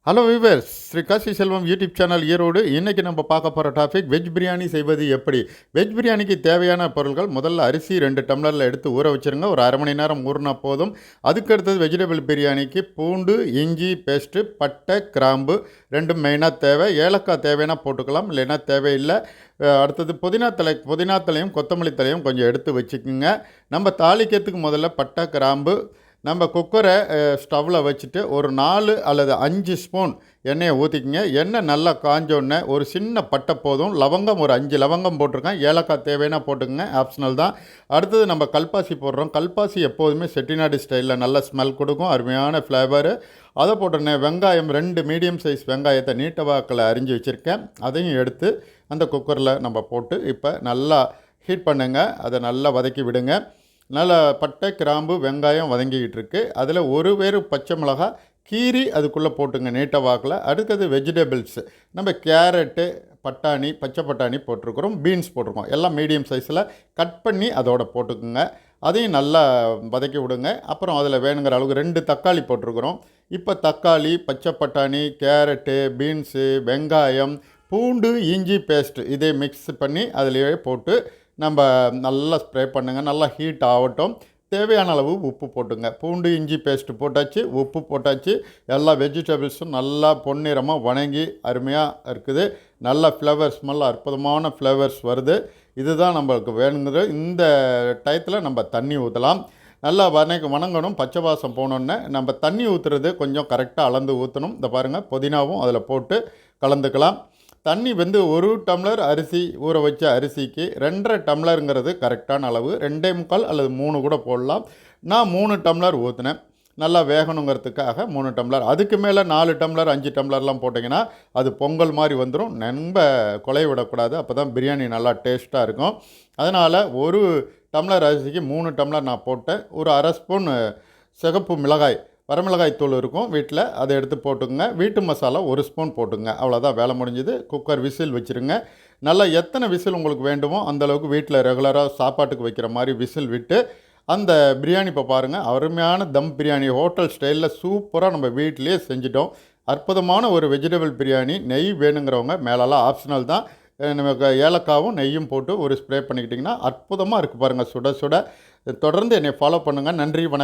Hello viewers, Sri Kashi செல்வம் YouTube channel Erode. இன்றைக்கி நம்ம பார்க்க போகிற டாபிக் வெஜ் பிரியாணி செய்வது எப்படி. வெஜ் பிரியாணிக்கு தேவையான பொருட்கள்: முதல்ல அரிசி 2 டம்ளரில் எடுத்து ஊற வச்சுருங்க. ஒரு அரை மணி நேரம் ஊறினா போதும். அதுக்கடுத்தது வெஜிடபிள் பிரியாணிக்கு பூண்டு, இஞ்சி பேஸ்ட்டு, பட்டை, கிராம்பு ரெண்டும் மெயினாக தேவை. ஏலக்காய் தேவைன்னா போட்டுக்கலாம், இல்லைன்னா தேவையில்லை. அடுத்தது புதினா தலையும் கொத்தமல்லி தலையும் கொஞ்சம் எடுத்து வச்சுக்கோங்க. நம்ம தாளிக்கிறதுக்கு முதல்ல பட்டை, கிராம்பு நம்ம குக்கரை ஸ்டவ்வில் வச்சுட்டு ஒரு 4 அல்லது 5 ஸ்பூன் எண்ணெயை ஊற்றிக்கிங்க. எண்ணெய் நல்லா காஞ்சோடனே ஒரு சின்ன பட்டை போதும். லவங்கம் ஒரு 5 லவங்கம் போட்டிருக்கேன். ஏலக்காய் தேவைன்னா போட்டுக்கோங்க, ஆப்ஷனல் தான். அடுத்தது நம்ம கல்பாசி போடுறோம். கல்பாசி எப்போதுமே செட்டிநாடு ஸ்டைலில் நல்ல ஸ்மெல் கொடுக்கும், அருமையான ஃப்ளேவரு. அதை போட்டோன்னே வெங்காயம் 2 மீடியம் சைஸ் வெங்காயத்தை நீட்ட வாக்கில் அரிஞ்சு வச்சுருக்கேன். அதையும் எடுத்து அந்த குக்கரில் நம்ம போட்டு இப்போ நல்லா ஹீட் பண்ணுங்க. அதை நல்லா வதக்கி விடுங்க. நல்லா பட்டை, கிராம்பு, வெங்காயம் வதங்கிக்கிட்டு இருக்குது. அதில் ஒரு வேறு பச்சை மிளகாய் கீரி அதுக்குள்ளே போட்டுங்க நீட்ட வாக்கில். அடுத்தது வெஜிடபிள்ஸு நம்ம கேரட்டு, பட்டாணி, பச்சை பட்டாணி போட்டிருக்கிறோம், பீன்ஸ் போட்டிருக்கோம். எல்லாம் மீடியம் சைஸில் கட் பண்ணி அதோட போட்டுக்குங்க. அதையும் நல்லா வதக்கி விடுங்க. அப்புறம் அதில் வேணுங்கிற அளவுக்கு 2 தக்காளி போட்டிருக்கிறோம். இப்போ தக்காளி, பச்சை பட்டாணி, கேரட்டு, பீன்ஸு, வெங்காயம், பூண்டு, இஞ்சி பேஸ்ட்டு இதை மிக்ஸ் பண்ணி அதிலேயே போட்டு நம்ம நல்லா ஸ்ப்ரே பண்ணுங்கள். நல்லா ஹீட் ஆகட்டும். தேவையான அளவு உப்பு போட்டுங்க. பூண்டு, இஞ்சி பேஸ்ட்டு போட்டாச்சு, உப்பு போட்டாச்சு. எல்லா வெஜிடபிள்ஸும் நல்லா பொன்னிறமாக வணங்கி அருமையாக இருக்குது. நல்ல ஃப்ளேவர் ஸ்மெல், அற்புதமான ஃப்ளேவர்ஸ் வருது. இதுதான் நம்மளுக்கு வேணுங்கிறது. இந்த டயத்தில் நம்ம தண்ணி ஊற்றலாம். நல்லா வணங்கணும். பச்சை வாசம் போனோன்னே நம்ம தண்ணி ஊற்றுறது கொஞ்சம் கரெக்டாக அளந்து ஊற்றணும். இந்த பாருங்கள், புதினாவும் அதில் போட்டு கலந்துக்கலாம். தண்ணி வந்து 1 டம்ளர் அரிசி ஊற வச்ச அரிசிக்கு 2.5 டம்ளருங்கிறது கரெக்டான அளவு. 2.25 அல்லது 3 கூட போடலாம். நான் 3 டம்ளர் ஊற்றினேன். நல்லா வேகணுங்கிறதுக்காக 3 டம்ளர். அதுக்கு மேலே 4 டம்ளர் 5 டம்ளர்லாம் போட்டிங்கன்னா அது பொங்கல் மாதிரி வந்துடும். ரொம்ப குலைய விடக்கூடாது, அப்போ தான் பிரியாணி நல்லா டேஸ்ட்டாக இருக்கும். அதனால் 1 டம்ளர் அரிசிக்கு 3 டம்ளர் நான் போட்டேன். ஒரு அரை ஸ்பூன் சிகப்பு மிளகாய், வரமிளகாய் தூள் இருக்கும் வீட்டில், அதை எடுத்து போட்டுங்க. வீட்டு மசாலா 1 ஸ்பூன் போட்டுங்க. அவ்வளோதான், வேலை முடிஞ்சுது. குக்கர் விசில் வச்சுருங்க. நல்லா எத்தனை விசில் உங்களுக்கு வேண்டுமோ அந்தளவுக்கு வீட்டில் ரெகுலராக சாப்பாட்டுக்கு வைக்கிற மாதிரி விசில் விட்டு அந்த பிரியாணி இப்போ பாருங்கள், அருமையான தம் பிரியாணி ஹோட்டல் ஸ்டைலில் சூப்பராக நம்ம வீட்டிலேயே செஞ்சிட்டோம். அற்புதமான ஒரு வெஜிடபிள் பிரியாணி. நெய் வேணுங்கிறவங்க மேலெல்லாம் ஆப்ஷனல் தான். நமக்கு ஏலக்காவும் நெய்யும் போட்டு ஒரு ஸ்ப்ரே பண்ணிக்கிட்டிங்கன்னா அற்புதமாக இருக்குது பாருங்கள், சுட சுட. தொடர்ந்து என்னை ஃபாலோ பண்ணுங்கள். நன்றி, வணக்கம்.